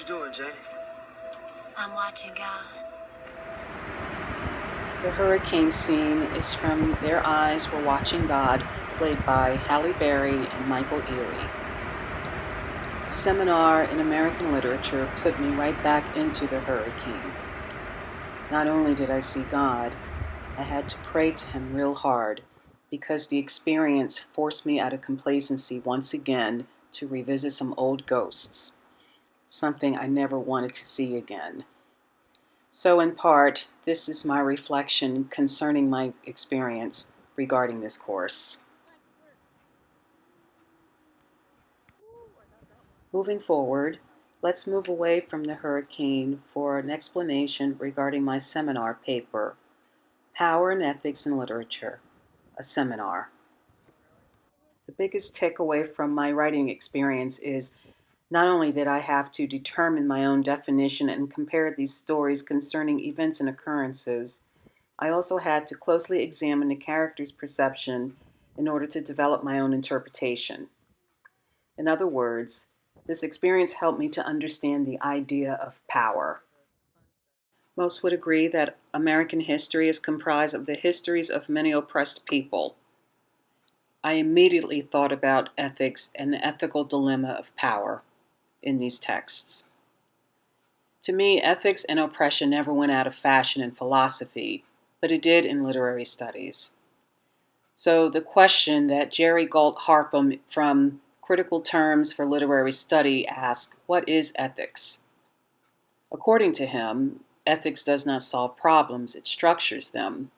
doing, Jenny? I'm watching God. The hurricane scene is from Their Eyes Were Watching God, played by Halle Berry and Michael Ealy. Seminar in American Literature put me right back into the hurricane. Not only did I see God, I had to pray to Him real hard because the experience forced me out of complacency once again to revisit some old ghosts, something I never wanted to see again. So in part, this is my reflection concerning my experience regarding this course. Moving forward, let's move away from the hurricane for an explanation regarding my seminar paper, Power and Ethics in Literature, a seminar. The biggest takeaway from my writing experience is not only did I have to determine my own definition and compare these stories concerning events and occurrences, I also had to closely examine the character's perception in order to develop my own interpretation. In other words, this experience helped me to understand the idea of power. Most would agree that American history is comprised of the histories of many oppressed people. I immediately thought about ethics and the ethical dilemma of power in these texts. To me, ethics and oppression never went out of fashion in philosophy, but it did in literary studies. So the question that Jerry Galt Harpham from Critical Terms for Literary Study asks, what is ethics? According to him, ethics does not solve problems, it structures them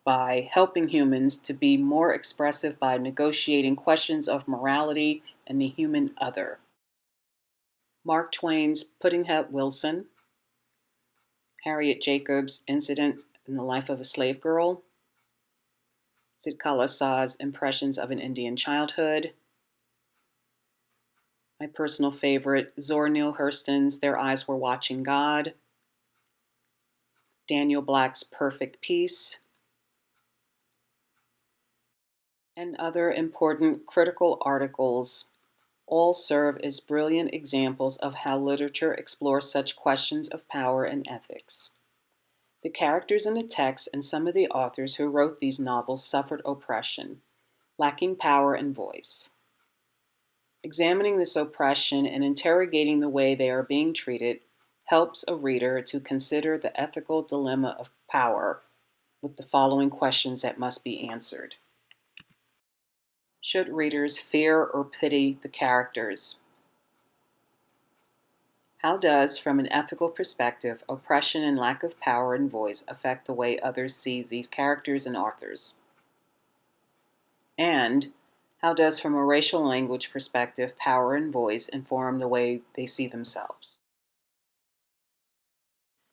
by helping humans to be more expressive by negotiating questions of morality and the human other. Mark Twain's Pudd'nhead Wilson, Harriet Jacobs' Incident in the Life of a Slave Girl, Siddhartha Kalasa's Impressions of an Indian Childhood, my personal favorite, Zora Neale Hurston's Their Eyes Were Watching God, Daniel Black's Perfect Peace, and other important critical articles all serve as brilliant examples of how literature explores such questions of power and ethics. The characters in the text and some of the authors who wrote these novels suffered oppression, lacking power and voice. Examining this oppression and interrogating the way they are being treated helps a reader to consider the ethical dilemma of power with the following questions that must be answered. Should readers fear or pity the characters? How does, from an ethical perspective, oppression and lack of power and voice affect the way others see these characters and authors? And how does, from a racial language perspective, power and voice inform the way they see themselves?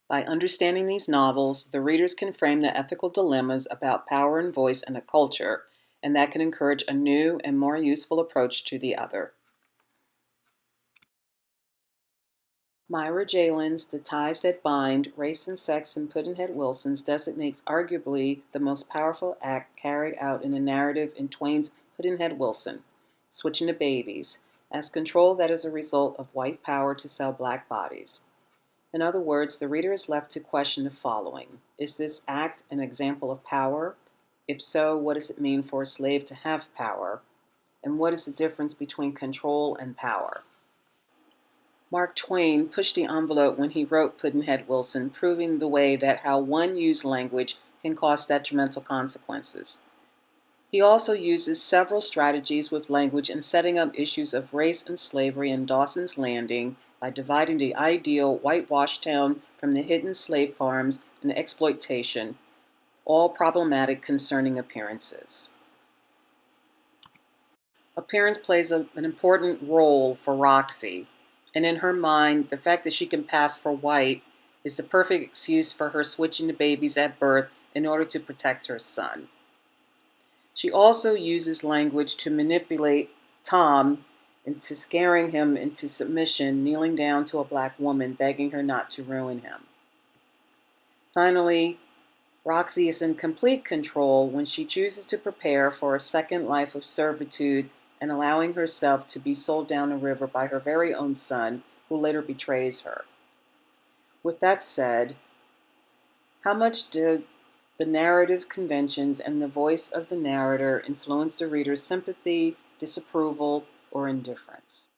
By understanding these novels, the readers can frame the ethical dilemmas about power and voice in a culture, and that can encourage a new and more useful approach to the other. Myra Jalen's The Ties That Bind, Race and Sex in Pudd'nhead Wilson's designates arguably the most powerful act carried out in the narrative in Twain's Pudd'nhead Wilson, Switching the Babies, as control that is a result of white power to sell black bodies. In other words, the reader is left to question the following. Is this act an example of power? If so, what does it mean for a slave to have power? And what is the difference between control and power? Mark Twain pushed the envelope when he wrote Pudd'nhead Wilson, proving the way that how one used language can cause detrimental consequences. He also uses several strategies with language in setting up issues of race and slavery in Dawson's Landing by dividing the ideal whitewashed town from the hidden slave farms and exploitation, all problematic concerning appearances. Appearance plays an important role for Roxy, and in her mind, the fact that she can pass for white is the perfect excuse for her switching the babies at birth in order to protect her son. She also uses language to manipulate Tom into scaring him into submission, kneeling down to a black woman, begging her not to ruin him. Finally, Roxy is in complete control when she chooses to prepare for a second life of servitude and allowing herself to be sold down the river by her very own son, who later betrays her. With that said, how much did the narrative conventions and the voice of the narrator influence the reader's sympathy, disapproval, or indifference?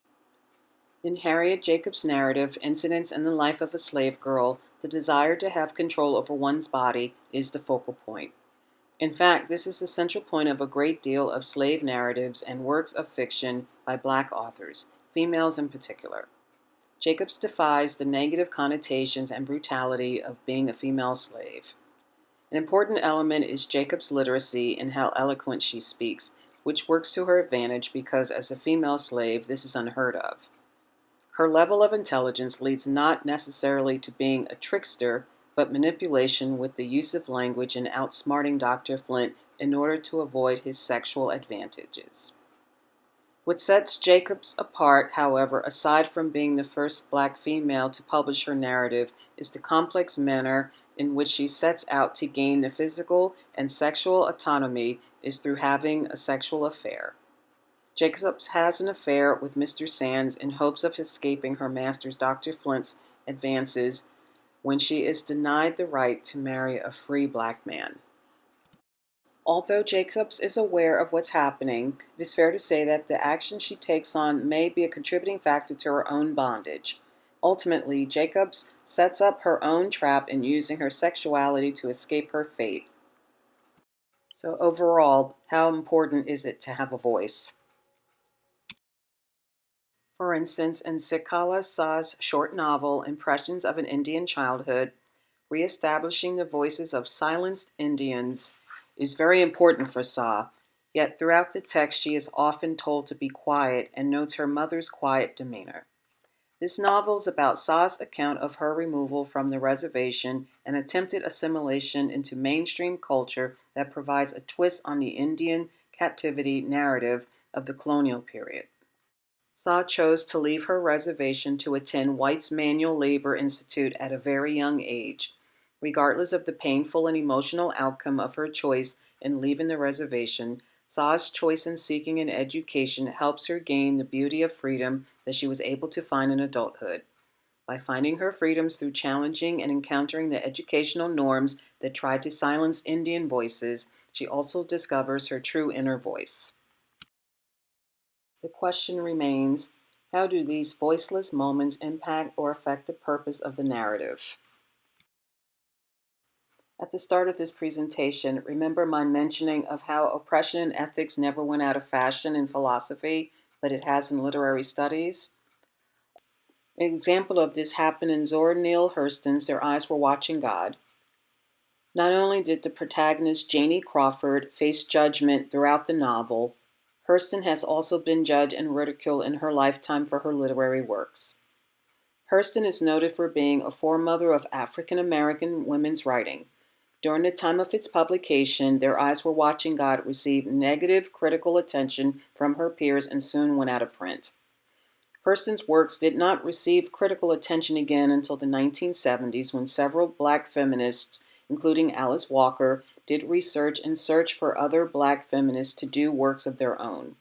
In Harriet Jacobs' narrative, Incidents in the Life of a Slave Girl, the desire to have control over one's body is the focal point. In fact, this is the central point of a great deal of slave narratives and works of fiction by Black authors, females in particular. Jacobs defies the negative connotations and brutality of being a female slave. An important element is Jacobs' literacy and how eloquent she speaks, which works to her advantage because as a female slave, this is unheard of. Her level of intelligence leads not necessarily to being a trickster, but manipulation with the use of language and outsmarting Dr. Flint in order to avoid his sexual advantages. What sets Jacobs apart, however, aside from being the first Black female to publish her narrative, is the complex manner in which she sets out to gain the physical and sexual autonomy is through having a sexual affair. Jacobs has an affair with Mr. Sands in hopes of escaping her master's Dr. Flint's advances when she is denied the right to marry a free Black man. Although Jacobs is aware of what's happening, it is fair to say that the action she takes on may be a contributing factor to her own bondage. Ultimately, Jacobs sets up her own trap in using her sexuality to escape her fate. So overall, how important is it to have a voice? For instance, in Sikala Shah's short novel, Impressions of an Indian Childhood, reestablishing the voices of silenced Indians is very important for Shah, yet throughout the text she is often told to be quiet and notes her mother's quiet demeanor. This novel is about Shah's account of her removal from the reservation and attempted assimilation into mainstream culture that provides a twist on the Indian captivity narrative of the colonial period. Shah chose to leave her reservation to attend White's Manual Labor Institute at a very young age. Regardless of the painful and emotional outcome of her choice in leaving the reservation, Shah's choice in seeking an education helps her gain the beauty of freedom that she was able to find in adulthood. By finding her freedoms through challenging and encountering the educational norms that tried to silence Indian voices, she also discovers her true inner voice. The question remains, how do these voiceless moments impact or affect the purpose of the narrative? At the start of this presentation, remember my mentioning of how oppression and ethics never went out of fashion in philosophy, but it has in literary studies? An example of this happened in Zora Neale Hurston's Their Eyes Were Watching God. Not only did the protagonist Janie Crawford face judgment throughout the novel, Hurston has also been judged and ridiculed in her lifetime for her literary works. Hurston is noted for being a foremother of African American women's writing. During the time of its publication, Their Eyes Were Watching God received negative critical attention from her peers and soon went out of print. Hurston's works did not receive critical attention again until the 1970s when several Black feminists, including Alice Walker, did research and search for other Black feminists to do works of their own.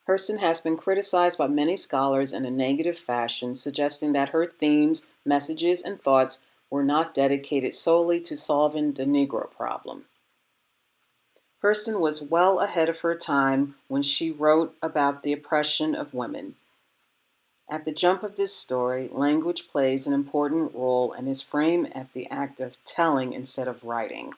Hurston has been criticized by many scholars in a negative fashion, suggesting that her themes, messages, and thoughts were not dedicated solely to solving the Negro problem. Hurston was well ahead of her time when she wrote about the oppression of women. At the jump of this story, language plays an important role and is framed as the act of telling instead of writing.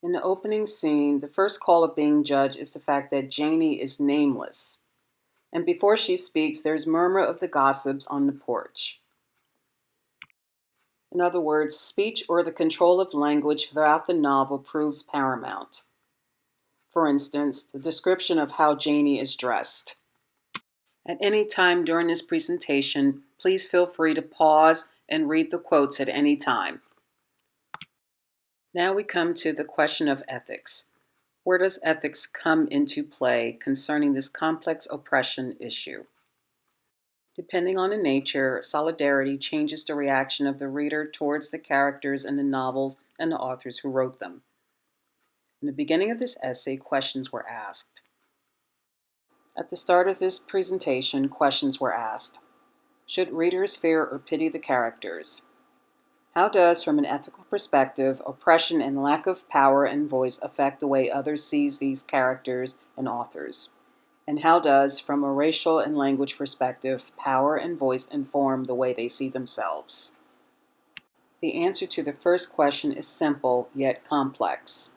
In the opening scene, the first call of being judged is the fact that Janie is nameless. And before she speaks, there's murmur of the gossips on the porch. In other words, speech or the control of language throughout the novel proves paramount. For instance, the description of how Janie is dressed. At any time during this presentation, please feel free to pause and read the quotes at any time. Now we come to the question of ethics. Where does ethics come into play concerning this complex oppression issue? Depending on the nature, solidarity changes the reaction of the reader towards the characters in the novels and the authors who wrote them. In the beginning of this essay, questions were asked. At the start of this presentation, questions were asked. Should readers fear or pity the characters? How does, from an ethical perspective, oppression and lack of power and voice affect the way others see these characters and authors? And how does, from a racial and language perspective, power and voice inform the way they see themselves? The answer to the first question is simple yet complex.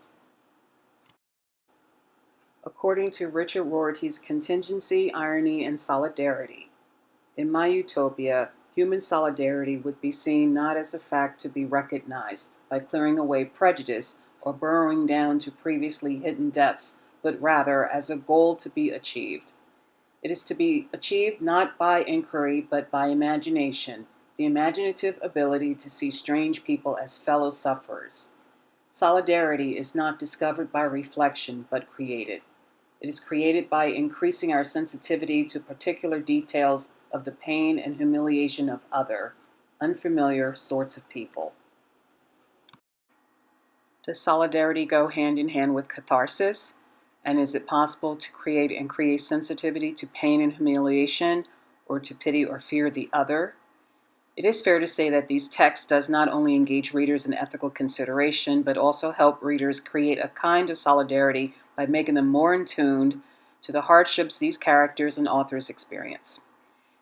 According to Richard Rorty's Contingency, Irony, and Solidarity, in my utopia, human solidarity would be seen not as a fact to be recognized by clearing away prejudice or burrowing down to previously hidden depths, but rather as a goal to be achieved. It is to be achieved not by inquiry, but by imagination, the imaginative ability to see strange people as fellow sufferers. Solidarity is not discovered by reflection, but created. It is created by increasing our sensitivity to particular details of the pain and humiliation of other, unfamiliar sorts of people. Does solidarity go hand in hand with catharsis? And is it possible to create and create sensitivity to pain and humiliation, or to pity or fear the other? It is fair to say that these texts does not only engage readers in ethical consideration, but also help readers create a kind of solidarity by making them more in tune to the hardships these characters and authors experience.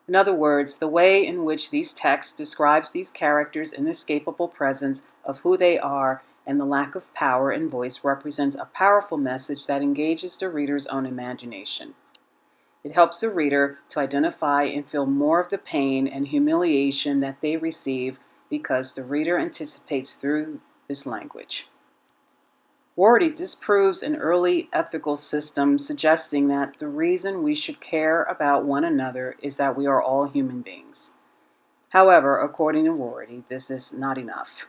In other words, the way in which these texts describes these characters' inescapable presence of who they are and the lack of power and voice represents a powerful message that engages the reader's own imagination. It helps the reader to identify and feel more of the pain and humiliation that they receive because the reader anticipates through this language. Rorty disproves an early ethical system suggesting that the reason we should care about one another is that we are all human beings. However, according to Rorty, this is not enough.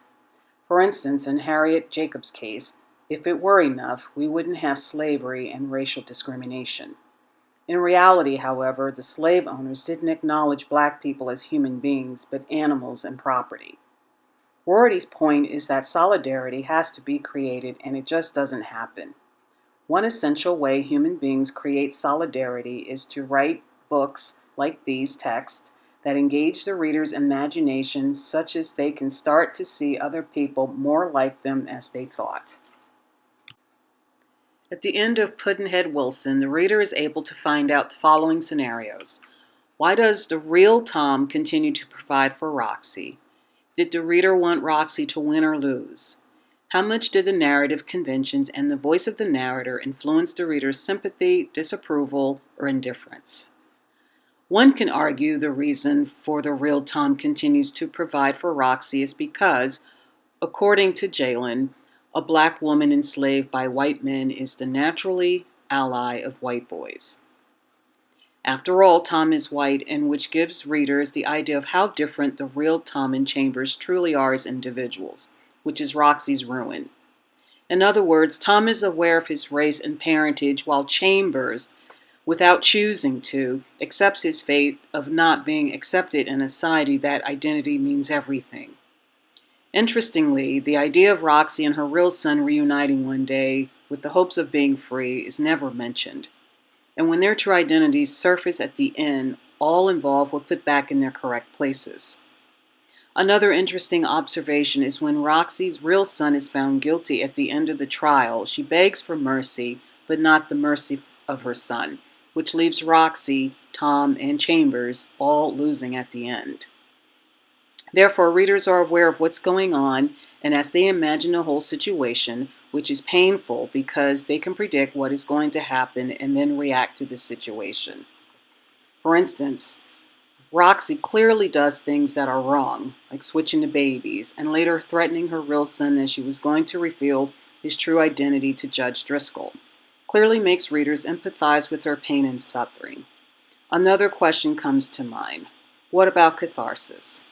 For instance, in Harriet Jacobs' case, if it were enough, we wouldn't have slavery and racial discrimination. In reality, however, the slave owners didn't acknowledge black people as human beings, but animals and property. Rorty's point is that solidarity has to be created, and it just doesn't happen. One essential way human beings create solidarity is to write books like these texts that engage the reader's imagination such as they can start to see other people more like them as they thought. At the end of Pudd'nhead Wilson, the reader is able to find out the following scenarios. Why does the real Tom continue to provide for Roxy? Did the reader want Roxy to win or lose? How much did the narrative conventions and the voice of the narrator influence the reader's sympathy, disapproval, or indifference? One can argue the reason for the real Tom continues to provide for Roxy is because, according to Jalen, a black woman enslaved by white men is the naturally ally of white boys. After all, Tom is white, and which gives readers the idea of how different the real Tom and Chambers truly are as individuals, which is Roxy's ruin. In other words, Tom is aware of his race and parentage, while Chambers, without choosing to, accepts his fate of not being accepted in a society that identity means everything. Interestingly, the idea of Roxy and her real son reuniting one day with the hopes of being free is never mentioned. And when their true identities surface at the end, all involved were put back in their correct places. Another interesting observation is when Roxy's real son is found guilty at the end of the trial, she begs for mercy, but not the mercy of her son, which leaves Roxy, Tom, and Chambers all losing at the end. Therefore, readers are aware of what's going on, and as they imagine the whole situation, which is painful because they can predict what is going to happen and then react to the situation. For instance, Roxy clearly does things that are wrong, like switching to babies, and later threatening her real son that she was going to reveal his true identity to Judge Driscoll. Clearly makes readers empathize with her pain and suffering. Another question comes to mind. What about catharsis?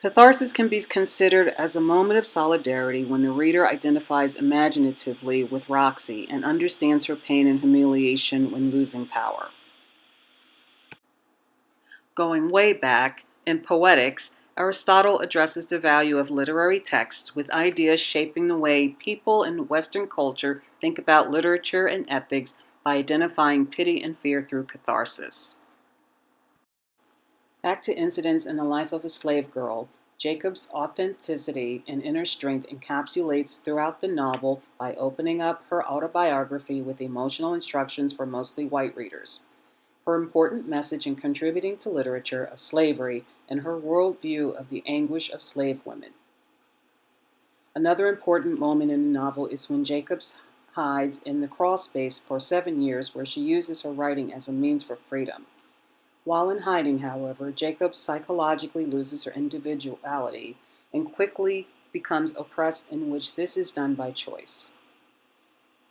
Catharsis can be considered as a moment of solidarity when the reader identifies imaginatively with Roxy and understands her pain and humiliation when losing power. Going way back, in Poetics, Aristotle addresses the value of literary texts with ideas shaping the way people in Western culture think about literature and ethics by identifying pity and fear through catharsis. Back to incidents in the life of a slave girl, Jacob's authenticity and inner strength encapsulates throughout the novel by opening up her autobiography with emotional instructions for mostly white readers. Her important message in contributing to literature of slavery and her worldview of the anguish of slave women. Another important moment in the novel is when Jacobs hides in the crawl space for 7 years, where she uses her writing as a means for freedom. While in hiding, however, Jacobs psychologically loses her individuality and quickly becomes oppressed, in which this is done by choice.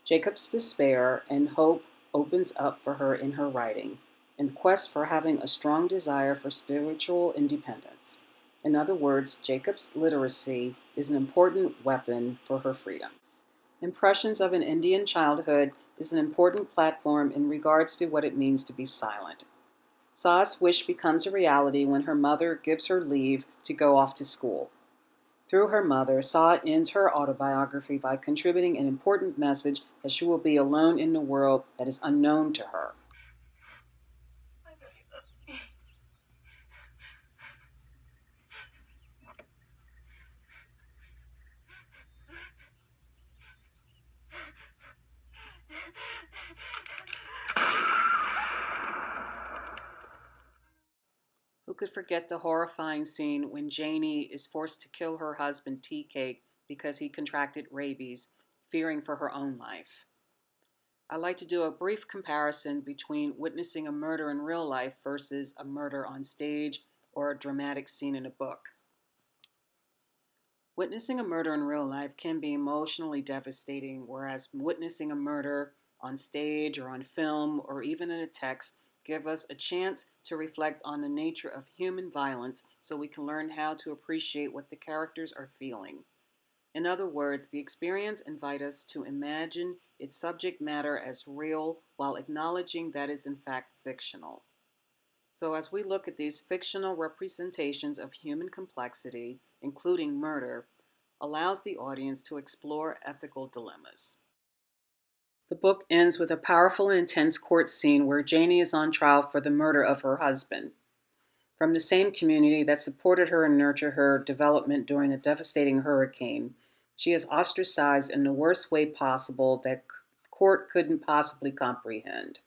Jacob's despair and hope opens up for her in her writing, in quest for having a strong desire for spiritual independence. In other words, Jacob's literacy is an important weapon for her freedom. Impressions of an Indian Childhood is an important platform in regards to what it means to be silent. Sa's wish becomes a reality when her mother gives her leave to go off to school. Through her mother, Sa ends her autobiography by contributing an important message that she will be alone in the world that is unknown to her. Who could forget the horrifying scene when Janie is forced to kill her husband Tea Cake because he contracted rabies, fearing for her own life? I'd like to do a brief comparison between witnessing a murder in real life versus a murder on stage or a dramatic scene in a book. Witnessing a murder in real life can be emotionally devastating, whereas witnessing a murder on stage or on film or even in a text give us a chance to reflect on the nature of human violence so we can learn how to appreciate what the characters are feeling. In other words, the experience invites us to imagine its subject matter as real while acknowledging that it's in fact fictional. So as we look at these fictional representations of human complexity, including murder, allows the audience to explore ethical dilemmas. The book ends with a powerful and intense court scene where Janie is on trial for the murder of her husband. From the same community that supported her and nurtured her development during the devastating hurricane, she is ostracized in the worst way possible that court couldn't possibly comprehend.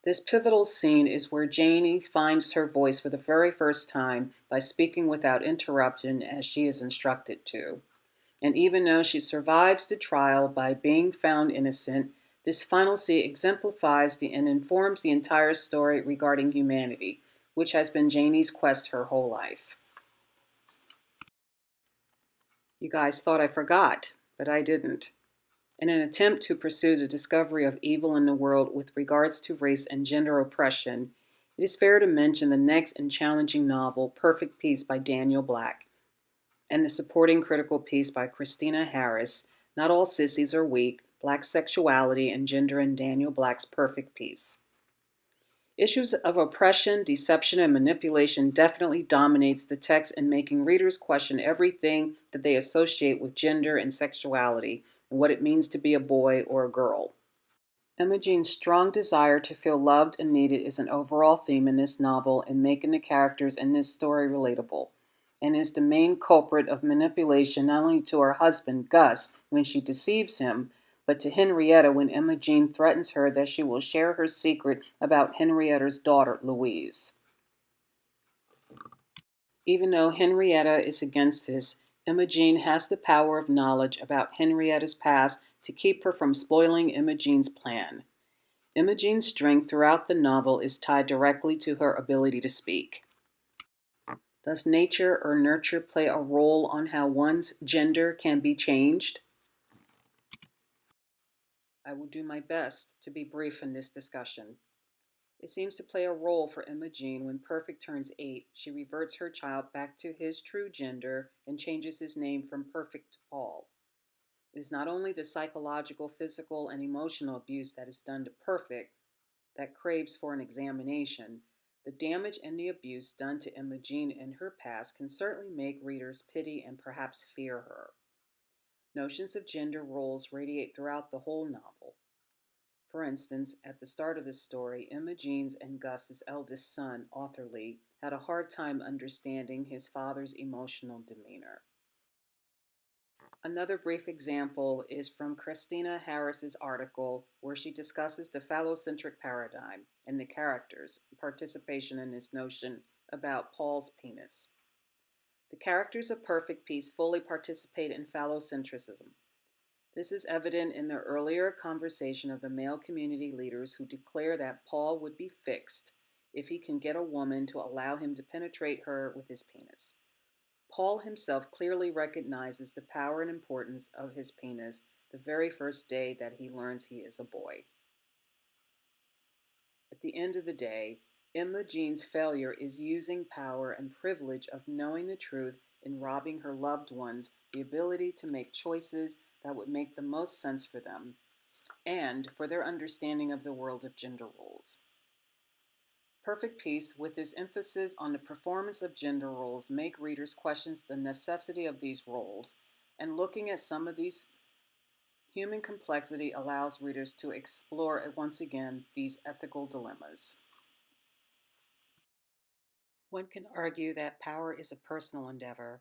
This pivotal scene is where Janie finds her voice for the very first time by speaking without interruption as she is instructed to. And even though she survives the trial by being found innocent, this final scene exemplifies and informs the entire story regarding humanity, which has been Janie's quest her whole life. You guys thought I forgot, but I didn't. In an attempt to pursue the discovery of evil in the world with regards to race and gender oppression, it is fair to mention the next and challenging novel, Perfect Peace by Daniel Black, and the supporting critical piece by Christina Harris, Not All Sissies Are Weak, Black Sexuality and Gender in Daniel Black's Perfect Peace. Issues of oppression, deception, and manipulation definitely dominates the text in making readers question everything that they associate with gender and sexuality and what it means to be a boy or a girl. Imogene's strong desire to feel loved and needed is an overall theme in this novel in making the characters in this story relatable, and is the main culprit of manipulation not only to her husband, Gus, when she deceives him, but to Henrietta when Imogene threatens her that she will share her secret about Henrietta's daughter, Louise. Even though Henrietta is against this, Imogene has the power of knowledge about Henrietta's past to keep her from spoiling Imogene's plan. Imogene's strength throughout the novel is tied directly to her ability to speak. Does nature or nurture play a role on how one's gender can be changed? I will do my best to be brief in this discussion. It seems to play a role for Imogene when Perfect turns 8. She reverts her child back to his true gender and changes his name from Perfect to Paul. It is not only the psychological, physical, and emotional abuse that is done to Perfect that craves for an examination. The damage and the abuse done to Imogene in her past can certainly make readers pity and perhaps fear her. Notions of gender roles radiate throughout the whole novel. For instance, at the start of the story, Imogene's and Gus's eldest son, Arthur Lee, had a hard time understanding his father's emotional demeanor. Another brief example is from Christina Harris's article where she discusses the phallocentric paradigm and the characters' participation in this notion about Paul's penis. The characters of Perfect Peace fully participate in phallocentrism. This is evident in the earlier conversation of the male community leaders who declare that Paul would be fixed if he can get a woman to allow him to penetrate her with his penis. Paul himself clearly recognizes the power and importance of his penis the very first day that he learns he is a boy. At the end of the day, Imogene's failure is using power and privilege of knowing the truth in robbing her loved ones the ability to make choices that would make the most sense for them and for their understanding of the world of gender roles. Perfect Peace, with its emphasis on the performance of gender roles, make readers question the necessity of these roles, and looking at some of these human complexity allows readers to explore once again these ethical dilemmas. One can argue that power is a personal endeavor.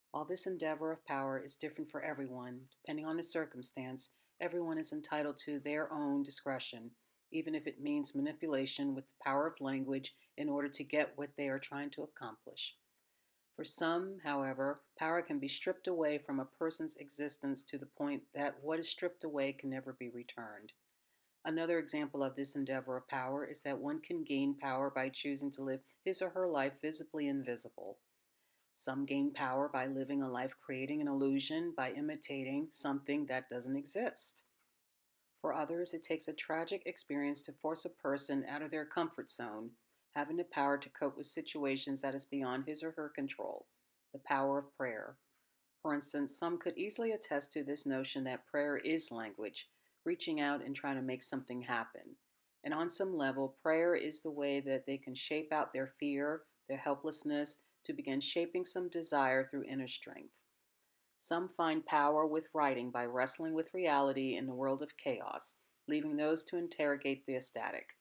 While this endeavor of power is different for everyone, depending on the circumstance, everyone is entitled to their own discretion, even if it means manipulation with the power of language in order to get what they are trying to accomplish. For some, however, power can be stripped away from a person's existence to the point that what is stripped away can never be returned. Another example of this endeavor of power is that one can gain power by choosing to live his or her life visibly invisible. Some gain power by living a life creating an illusion by imitating something that doesn't exist. For others, it takes a tragic experience to force a person out of their comfort zone, having the power to cope with situations that is beyond his or her control, the power of prayer. For instance, some could easily attest to this notion that prayer is language, reaching out and trying to make something happen. And on some level, prayer is the way that they can shape out their fear, their helplessness, to begin shaping some desire through inner strength. Some find power with writing by wrestling with reality in the world of chaos, leaving those to interrogate the ecstatic.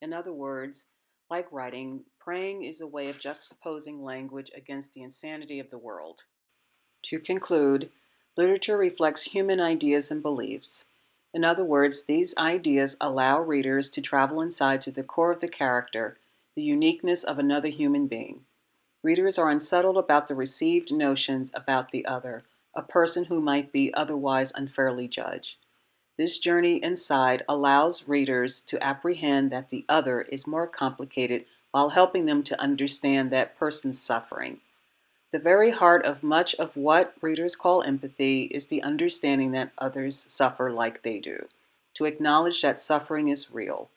In other words, like writing, praying is a way of juxtaposing language against the insanity of the world. To conclude, literature reflects human ideas and beliefs. In other words, these ideas allow readers to travel inside to the core of the character, the uniqueness of another human being. Readers are unsettled about the received notions about the other, a person who might be otherwise unfairly judged. This journey inside allows readers to apprehend that the other is more complicated while helping them to understand that person's suffering. The very heart of much of what readers call empathy is the understanding that others suffer like they do, to acknowledge that suffering is real.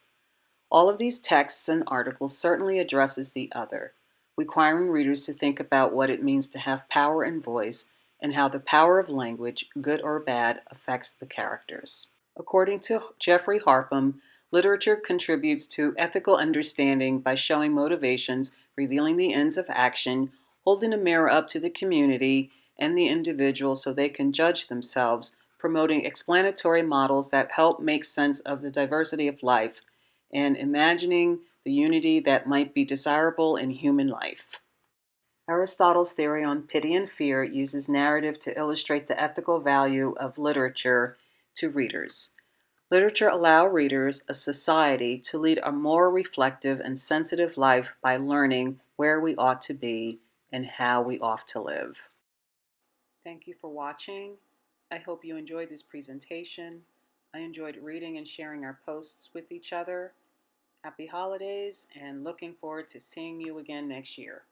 All of these texts and articles certainly addresses the other, requiring readers to think about what it means to have power and voice and how the power of language, good or bad, affects the characters. According to Jeffrey Harpham, literature contributes to ethical understanding by showing motivations, revealing the ends of action, holding a mirror up to the community and the individual so they can judge themselves, promoting explanatory models that help make sense of the diversity of life, and imagining the unity that might be desirable in human life. Aristotle's theory on pity and fear uses narrative to illustrate the ethical value of literature to readers. Literature allows readers, a society, to lead a more reflective and sensitive life by learning where we ought to be and how we ought to live. Thank you for watching. I hope you enjoyed this presentation. I enjoyed reading and sharing our posts with each other. Happy holidays and looking forward to seeing you again next year.